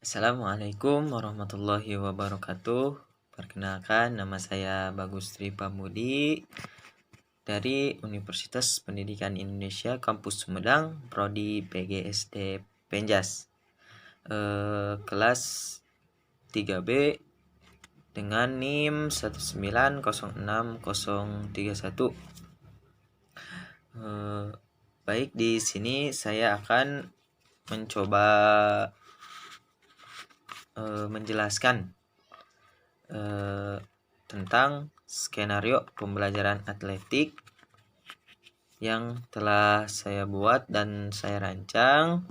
Assalamualaikum warahmatullahi wabarakatuh. Perkenalkan, nama saya Bagus Tri Pamudi dari Universitas Pendidikan Indonesia Kampus Sumedang, Prodi PGSD Penjas. Kelas 3B dengan NIM 1906031. Baik, di sini saya akan mencoba menjelaskan tentang skenario pembelajaran atletik yang telah saya buat dan saya rancang.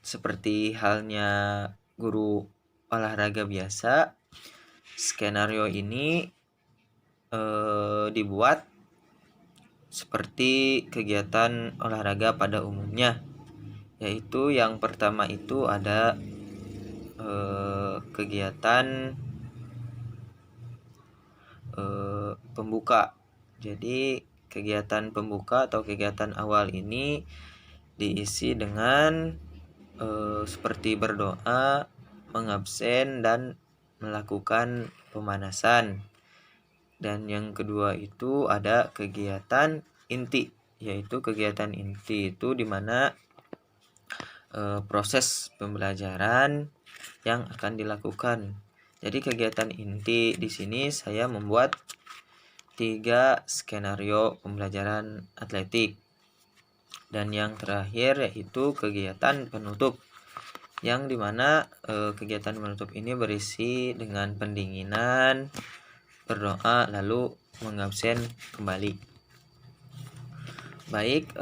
Seperti halnya guru olahraga biasa, skenario ini dibuat seperti kegiatan olahraga pada umumnya, yaitu yang pertama itu ada kegiatan pembuka. Jadi kegiatan pembuka atau kegiatan awal ini diisi dengan seperti berdoa, mengabsen, dan melakukan pemanasan. Dan yang kedua itu ada kegiatan inti, yaitu kegiatan inti itu dimana proses pembelajaran yang akan dilakukan. Jadi kegiatan inti di sini saya membuat 3 skenario pembelajaran atletik. Dan yang terakhir yaitu kegiatan penutup, yang dimana kegiatan penutup ini berisi dengan pendinginan, berdoa, lalu mengabsen kembali. Baik,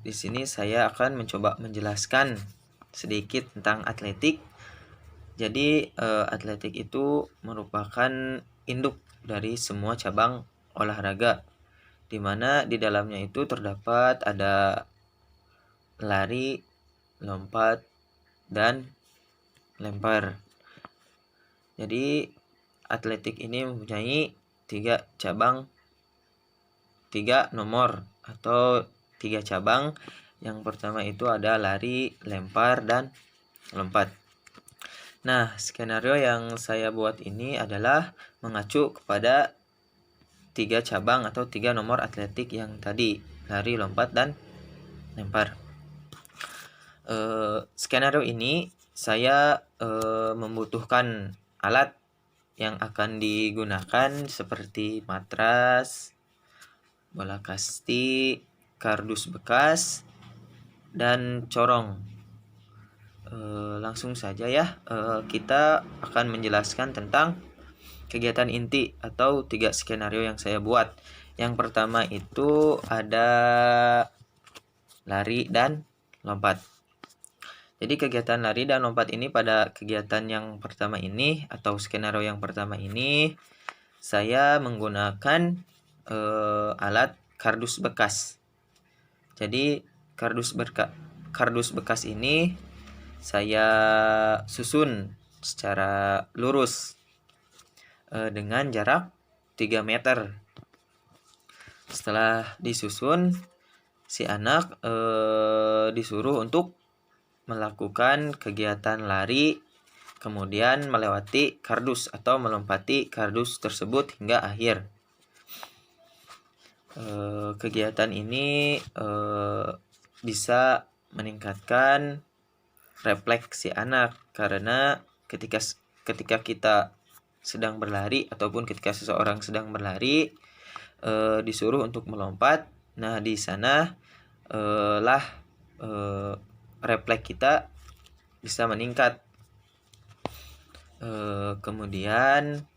di sini saya akan mencoba menjelaskan sedikit tentang atletik. Jadi atletik itu merupakan induk dari semua cabang olahraga, di mana di dalamnya itu terdapat ada lari, lompat, dan lempar. Jadi atletik ini mempunyai 3 nomor atau 3 cabang. Yang pertama itu ada lari, lempar, dan lompat. Nah, skenario yang saya buat ini adalah mengacu kepada 3 cabang atau 3 nomor atletik yang tadi, lari, lompat, dan lempar. Skenario ini saya membutuhkan alat yang akan digunakan seperti matras, bola kasti, kardus bekas, dan corong. Langsung saja ya, kita akan menjelaskan tentang kegiatan inti atau 3 skenario yang saya buat. Yang pertama itu ada lari dan lompat. Jadi kegiatan lari dan lompat ini, pada kegiatan yang pertama ini atau skenario yang pertama ini, saya menggunakan alat kardus bekas. Jadi kardus bekas ini saya susun secara lurus dengan jarak 3 meter. Setelah disusun, si anak disuruh untuk melakukan kegiatan lari, kemudian melewati kardus atau melompati kardus tersebut hingga akhir. Kegiatan ini bisa meningkatkan refleks si anak, karena ketika kita sedang berlari ataupun ketika seseorang sedang berlari disuruh untuk melompat, nah di sana lah refleks kita bisa meningkat. Kemudian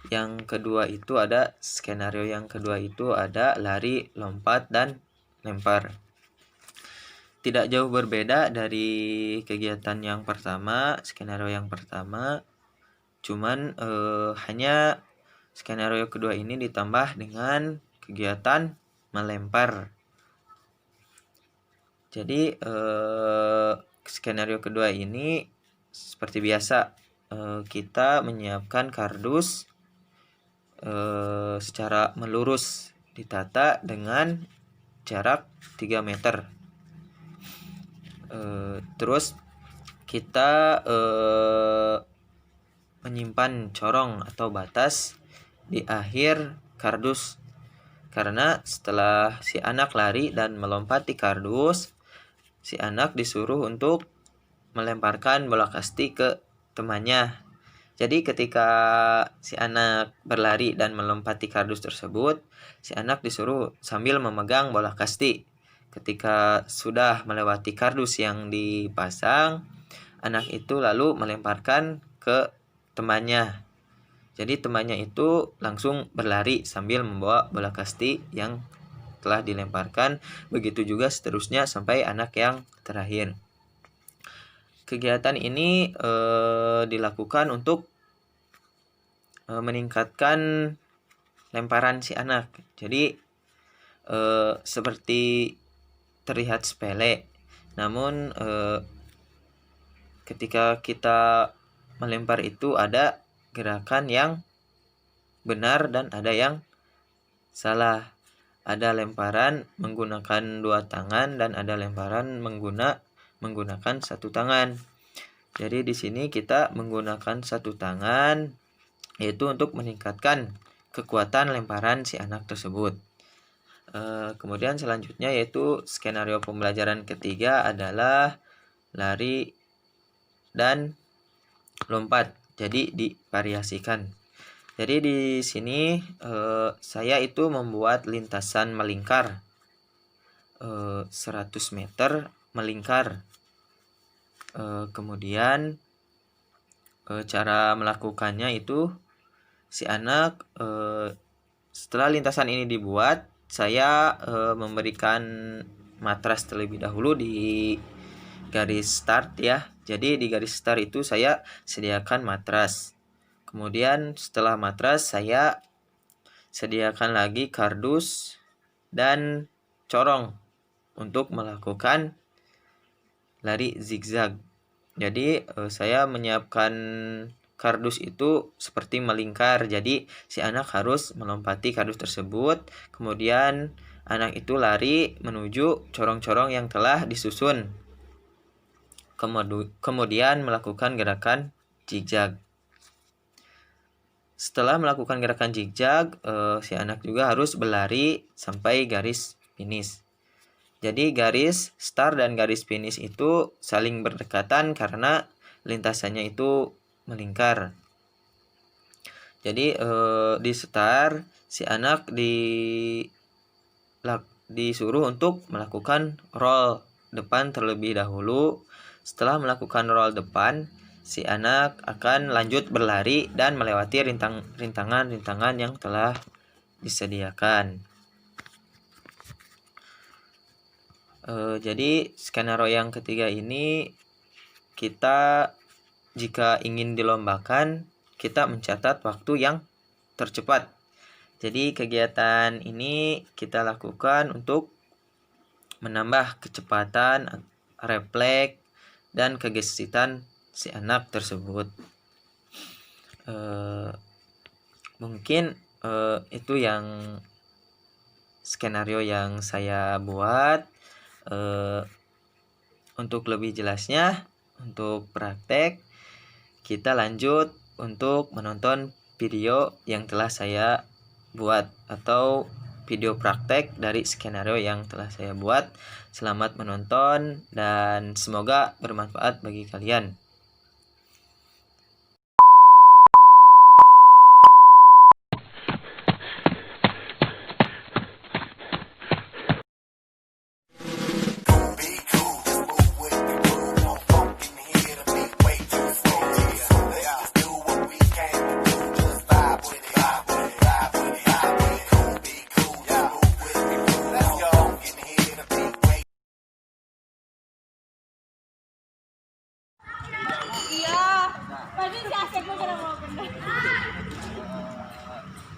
yang kedua itu ada skenario yang kedua itu ada lari, lompat, dan lempar. Tidak jauh berbeda dari kegiatan yang pertama, skenario yang pertama, cuman hanya skenario kedua ini ditambah dengan kegiatan melempar. Jadi skenario kedua ini seperti biasa, kita menyiapkan kardus secara melurus, ditata dengan jarak 3 meter. Terus kita menyimpan corong atau batas di akhir kardus, karena setelah si anak lari dan melompati kardus, si anak disuruh untuk melemparkan bola kasti ke temannya. Jadi ketika si anak berlari dan melompati kardus tersebut, si anak disuruh sambil memegang bola kasti. Ketika sudah melewati kardus yang dipasang, anak itu lalu melemparkan ke temannya. Jadi temannya itu langsung berlari sambil membawa bola kasti yang telah dilemparkan. Begitu juga seterusnya sampai anak yang terakhir. Kegiatan ini dilakukan untuk meningkatkan lemparan si anak. Jadi seperti terlihat sepele, namun ketika kita melempar itu ada gerakan yang benar dan ada yang salah. Ada lemparan menggunakan 2 tangan dan ada lemparan menggunakan 1 tangan. Jadi di sini kita menggunakan 1 tangan, yaitu untuk meningkatkan kekuatan lemparan si anak tersebut. Kemudian selanjutnya yaitu skenario pembelajaran ketiga adalah lari dan lompat. Jadi divariasikan. Jadi di sini saya itu membuat lintasan melingkar 100 meter melingkar. Kemudian cara melakukannya itu si anak setelah lintasan ini dibuat, saya memberikan matras terlebih dahulu di garis start ya. Jadi di garis start itu saya sediakan matras. Kemudian setelah matras saya sediakan lagi kardus dan corong untuk melakukan lari zigzag. Jadi saya menyiapkan kardus itu seperti melingkar. Jadi si anak harus melompati kardus tersebut. Kemudian anak itu lari menuju corong-corong yang telah disusun. Kemudian melakukan gerakan zigzag. Setelah melakukan gerakan zigzag, si anak juga harus berlari sampai garis finish. Jadi garis start dan garis finish itu saling berdekatan karena lintasannya itu melingkar. Jadi di start si anak disuruh untuk melakukan roll depan terlebih dahulu. Setelah melakukan roll depan, si anak akan lanjut berlari dan melewati rintangan-rintangan yang telah disediakan. Jadi skenario yang ketiga ini kita jika ingin dilombakan, kita mencatat waktu yang tercepat. Jadi kegiatan ini kita lakukan untuk menambah kecepatan, refleks, dan kegesitan si anak tersebut. Mungkin itu yang skenario yang saya buat. Untuk lebih jelasnya, untuk praktek, kita lanjut untuk menonton video yang telah saya buat atau video praktek dari skenario yang telah saya buat. Selamat menonton dan semoga bermanfaat bagi kalian.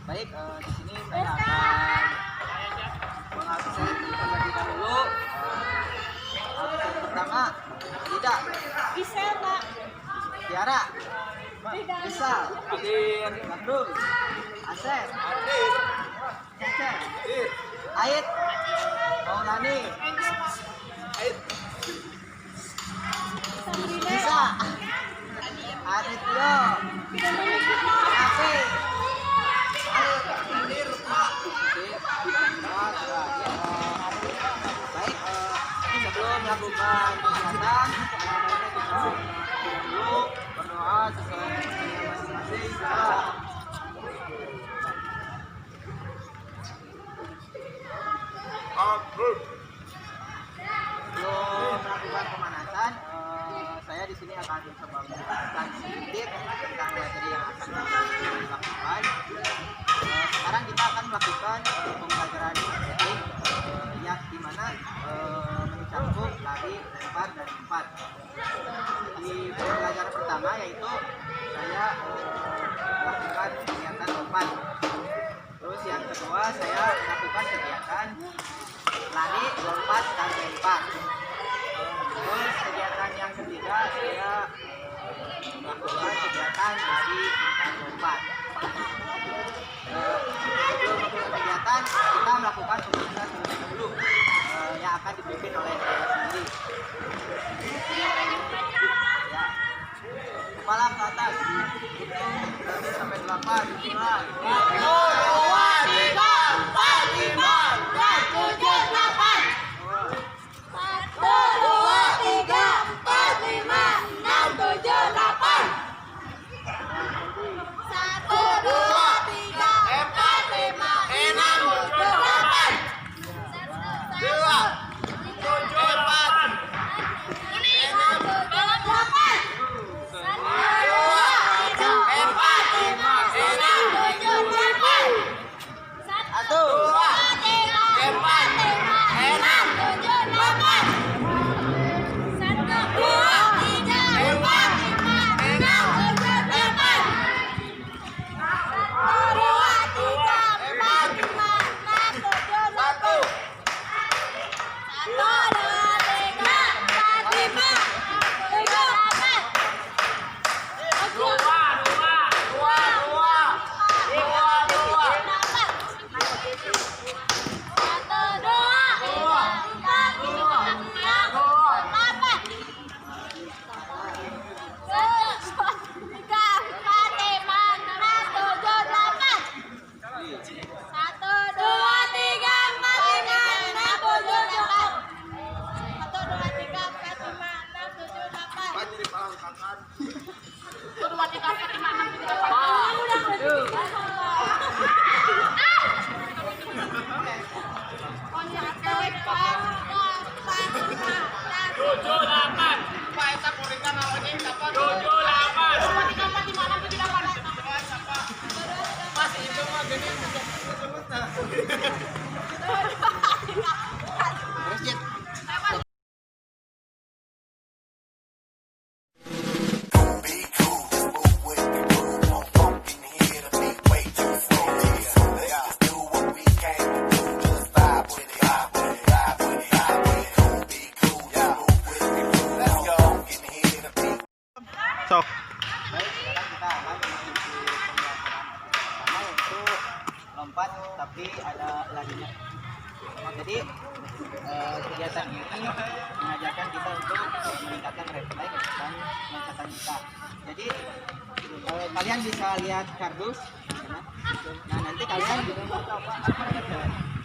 Baik, di sini saya akan mengabsen terlebih dahulu. Pertama, tidak. Bisa, Pak. Tiara. Tidak. Bisa. Hadir. Bandung. Asep. Hadir. Cece. Hadir. Ait. Maulani. Ait. melakukan kegiatan, kita dulu berdoa sesuai dengan masing-masing. Sebelum melakukan pemanasan, saya di sini akan mencoba menjelaskan sedikit tentang materi yang akan kita lakukan. Sekarang kita akan melakukan pembelajaran atletik yang dimana mencakup lari, lempar, dan lompat. Di pembelajaran pertama yaitu saya melakukan kegiatan lompat. Terus yang kedua saya melakukan kegiatan lari, lompat, dan lempar. Terus kegiatan yang ketiga saya melakukan kegiatan lari dan lompat. Sebelum melakukan kegiatan kita melakukan pemanasan terlebih dahulu yang akan dipimpin oleh saya sendiri. Ya. Kepala ke atas, hitung 1 sampai 8, mulai. 4 tapi ada larinya. Jadi kegiatan ini mengajarkan kita untuk meningkatkan refleks dan loncatan kita. Jadi kalian bisa lihat kardus. Nah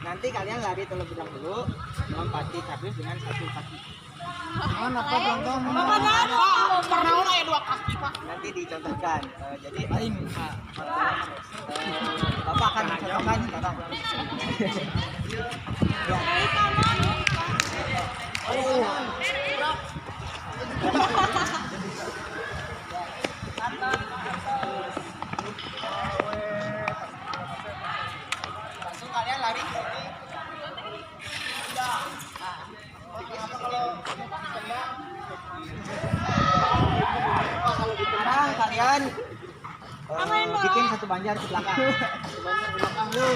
nanti kalian lari terlebih dahulu melompati kardus dengan satu kaki. Nanti dicontohkan. Jadi Bapak akan mencontohkan sekarang. Langsung kalian lari. Sekarang kalian bikin satu banjar di belakang. Satu banjar di belakang lu.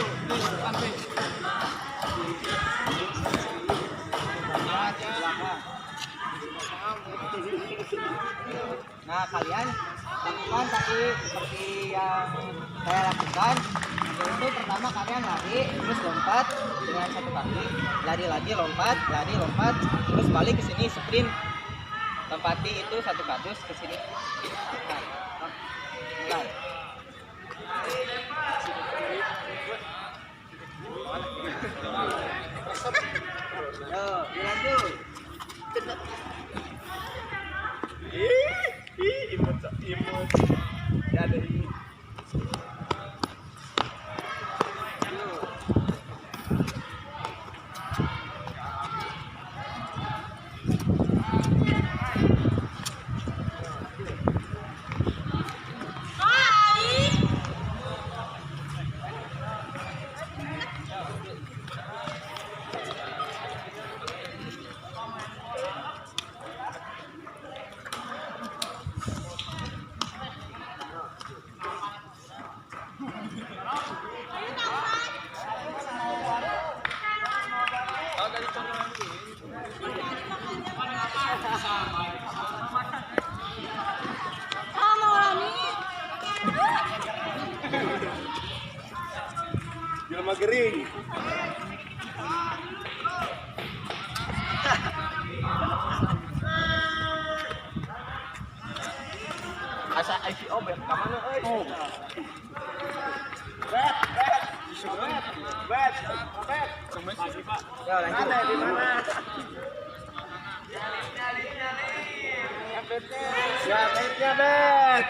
Nah kalian lakukan tadi seperti yang saya lakukan. Yaitu pertama kalian lari, terus lompat dengan satu kaki, lari lagi lompat, terus balik ke sini sprint. Lompati itu satu kardus ke sini. Mulai. Yo, dilanjut. Imut. Ya ada ini. Jelma gering. Asa IPO bet ka mana euy? Oh. Bet. Pagi, Pak. Yo, lanjut. Mana di mana? Ya, betnya bet.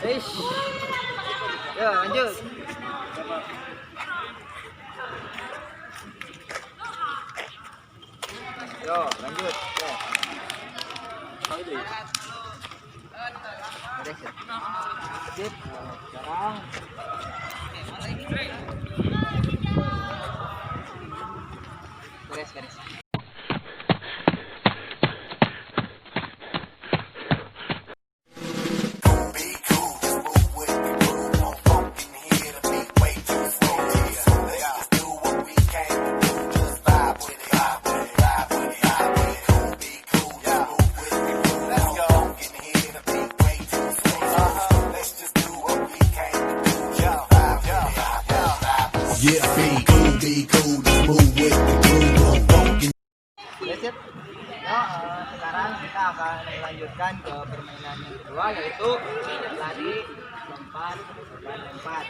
Eish. Yo, lanjut. Yo, lanjut. Yo. Beres ya? Sip. Sekarang beres. Yeah, be cool, just move with the groove. Funky. Beres ya? Yo, sekarang kita akan melanjutkan ke permainan yang kedua, yaitu lari, lompat, dan lempar.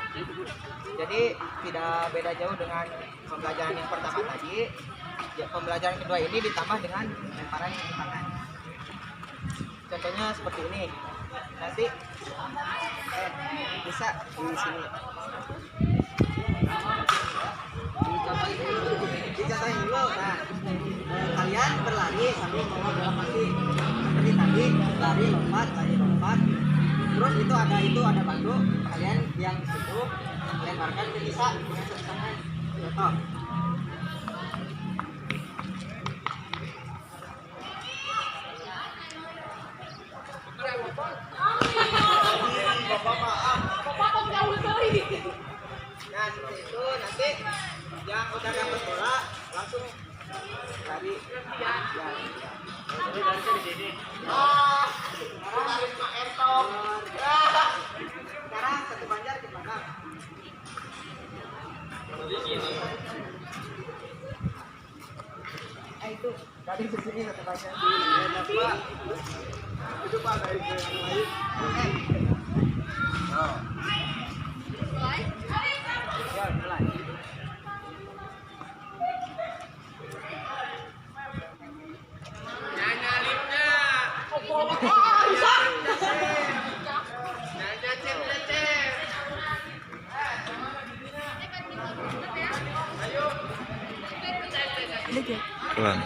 Jadi tidak beda jauh dengan pembelajaran yang pertama tadi. Ya, pembelajaran kedua ini ditambah dengan lemparan yang di tangan. Contohnya seperti ini. Nanti bisa di sini. Dicontohin dulu. Nah, kalian berlari sambil membawa bola kaki. Seperti tadi, lari lompat. Terus ada batu. Kalian yang di situ lemparkan ke bisa dengan satu tangan. Contoh. Nah, seperti itu. Nanti yang udah dapat bola langsung lari. Ya. Jadi dari sini. Sekarang satu banjar ke belakang. Itu tadi di sini satu banjar. Itu Pak dari yang lain. Oke. Ya, mulai. Ulang.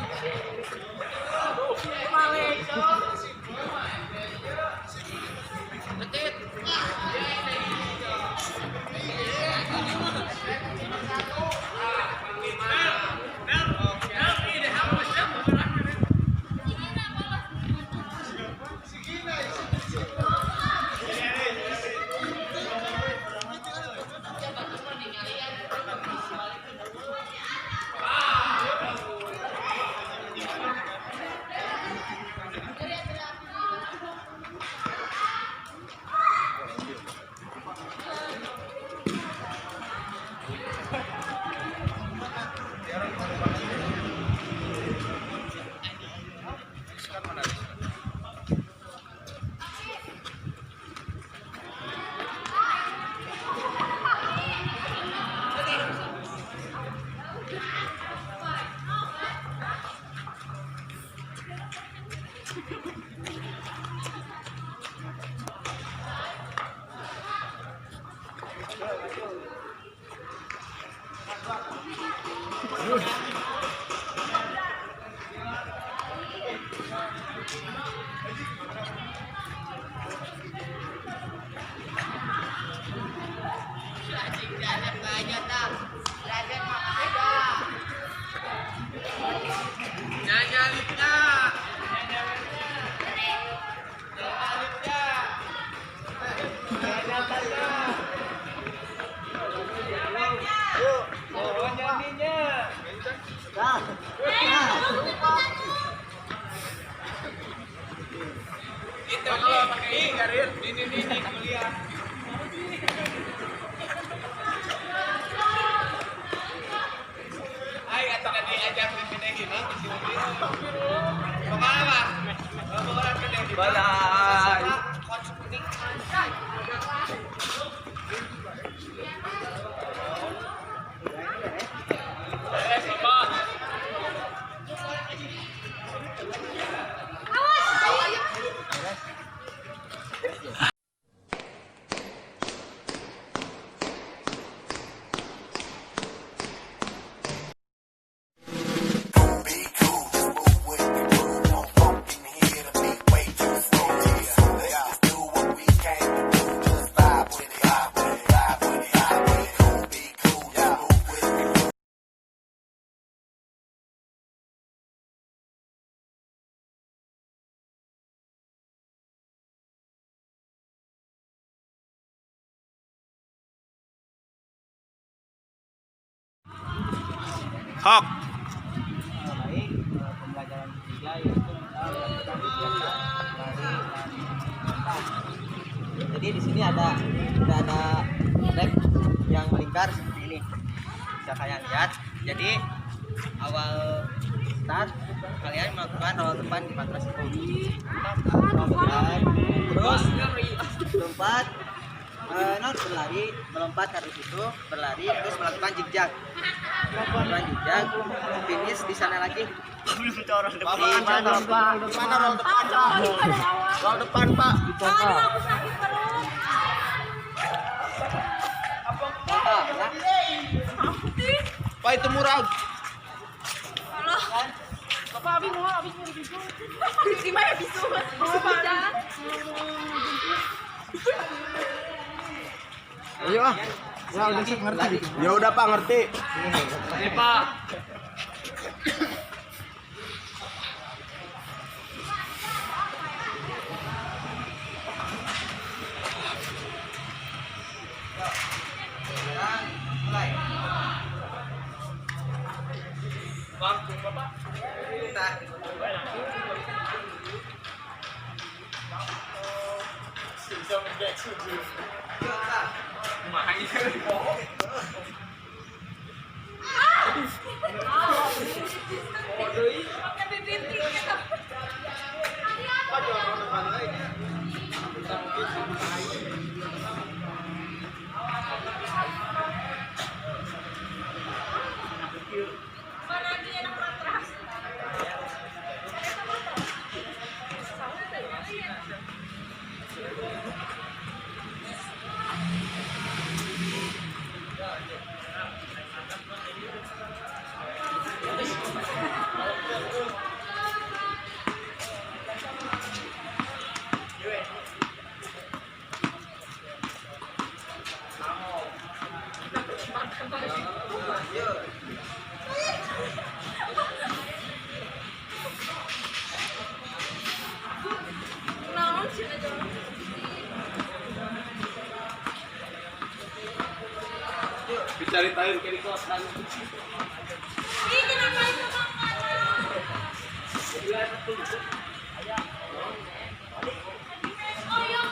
Be cool, just move with the groove. Don't bump in here, the beat way too slow. Let's just do what we came to do. Just vibe with it, vibe with it, vibe with it, vibe with it. Cool, be cool, just move with the groove. Hok. Baik, pembelajaran ketiga yaitu kita melakukan kegiatan lari lontar. Jadi di sini ada rek yang melingkar seperti ini. Bisa kalian lihat. Jadi awal start kalian melakukan rawat depan di matras itu. Rawat depan, terus lompat, berlari, melompat dari situ, berlari, terus melakukan zigzag. Melakukan zigzag, finish di sana lagi. Mana roll depan? Roll depan, Pak. Aku sakit perut. Pak itu murah. Alah. Bapak habis mau bisu. Gimana bisu? Badan. Ayo ah. Ya udah ngerti. Ya udah Pak ngerti. Ini Pak. Mulai. Langsung Bapak. Kita Bisa mendetek suju. Dicari tahu kayak di kosan. Ini ngapain makanan? Oh iya,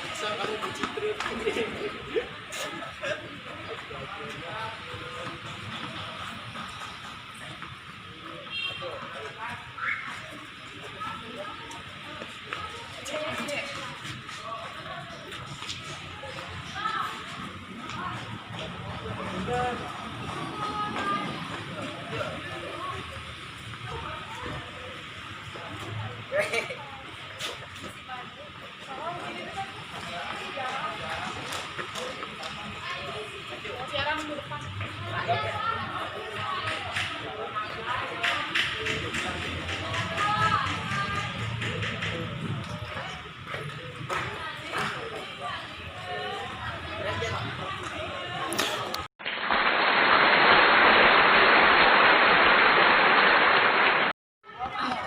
Bisa kamu mencitrit.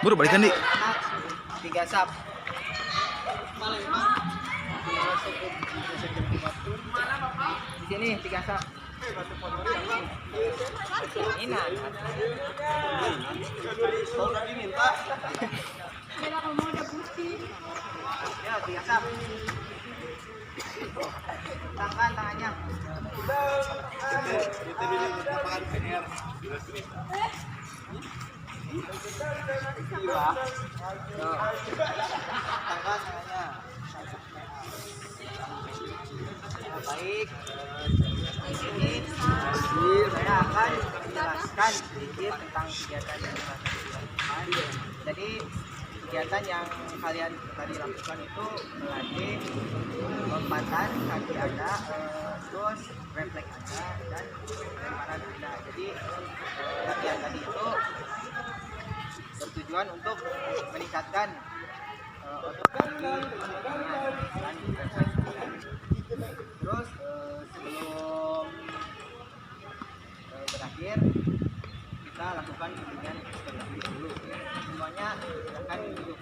Buru balikan di. anak 3 sub. Di sini 3 sub. Ini ya 3 sub. Tangan tangannya. Tangan tangannya. Baik, di sini saya akan menjelaskan sedikit tentang kegiatan yang akan dilakukan. Jadi kegiatan yang kalian tadi lakukan itu melatih lompatan kaki Anda, terus refleks Anda dan lemparan Anda. Jadi latihan tadi itu bertujuan untuk meningkatkan otot kaki dan refleks Anda. Terus sebelum berakhir kita lakukan bimbingan terlebih dulu. Semuanya silakan duduk.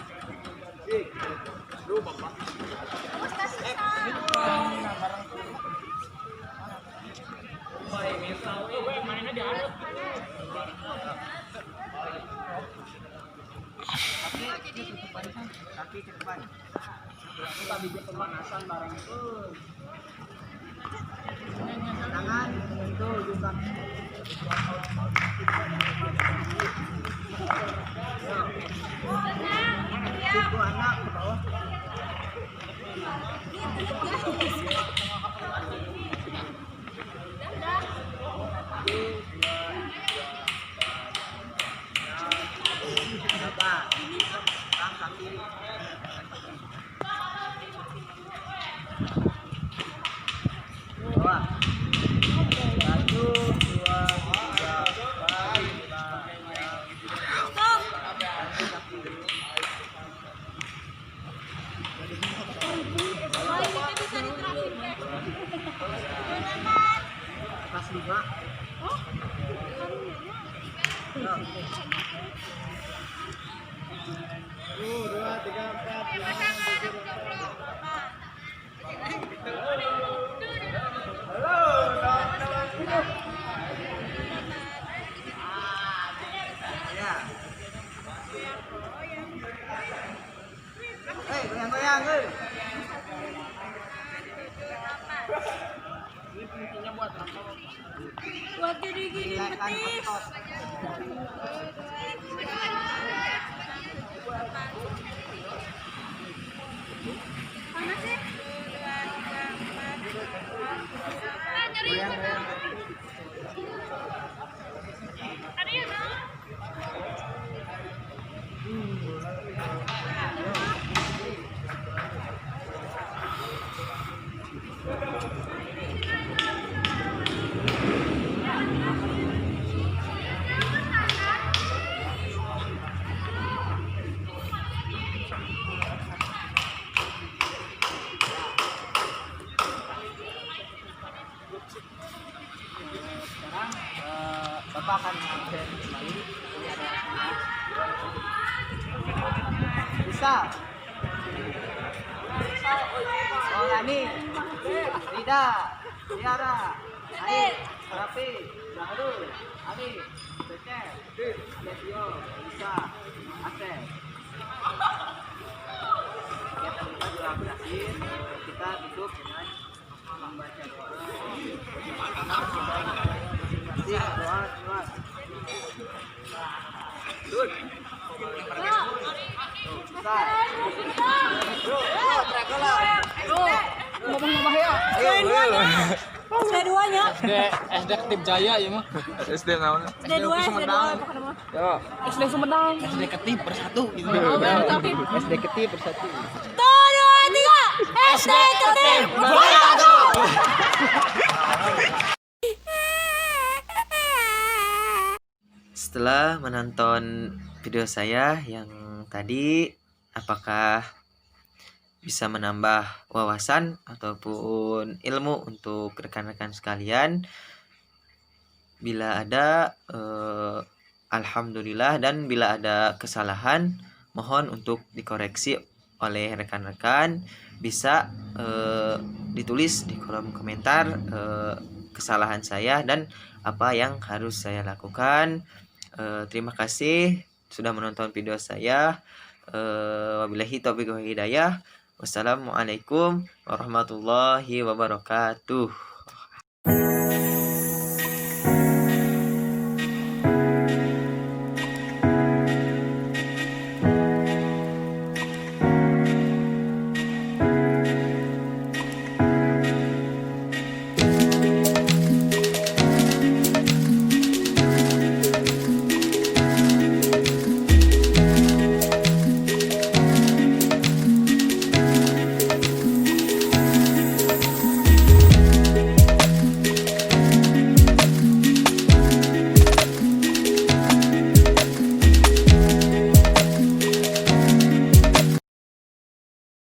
Kaki ke depan. Kita bikin pemanasan bareng itu. Tangan itu juga. Siku anak ke bawah. Atas 5. Goyang-goyang, Buat jadi gini petis. Mana sih? Nyeri. Ada ya, Bang? Sekarang Bapak akan mengambil kembali. Ini ada bisa. Oh Rani, Rida, Tiara, Aik, Rapi, Zahrul, Ali, Becek, Alessio, Lisa, Asep. Kegiatan kita sudah berakhir. Kita tutup dengan membaca doa. Doa. Dud. SD2-nya. SD Ketip Jaya ya mah. SD naon? SD2 pokoknya mah. Yo, SD Sumedang. SD Ketip bersatu gitu. Oh, tapi SD Ketip bersatu. 1, 2, 3. SD Ketip bersatu. Setelah menonton video saya yang tadi, apakah bisa menambah wawasan ataupun ilmu untuk rekan-rekan sekalian? Bila ada alhamdulillah, dan bila ada kesalahan mohon untuk dikoreksi oleh rekan-rekan. Bisa ditulis di kolom komentar kesalahan saya dan apa yang harus saya lakukan. Terima kasih sudah menonton video saya. Wabillahi taufiq wal hidayah. Wassalamualaikum warahmatullahi wabarakatuh.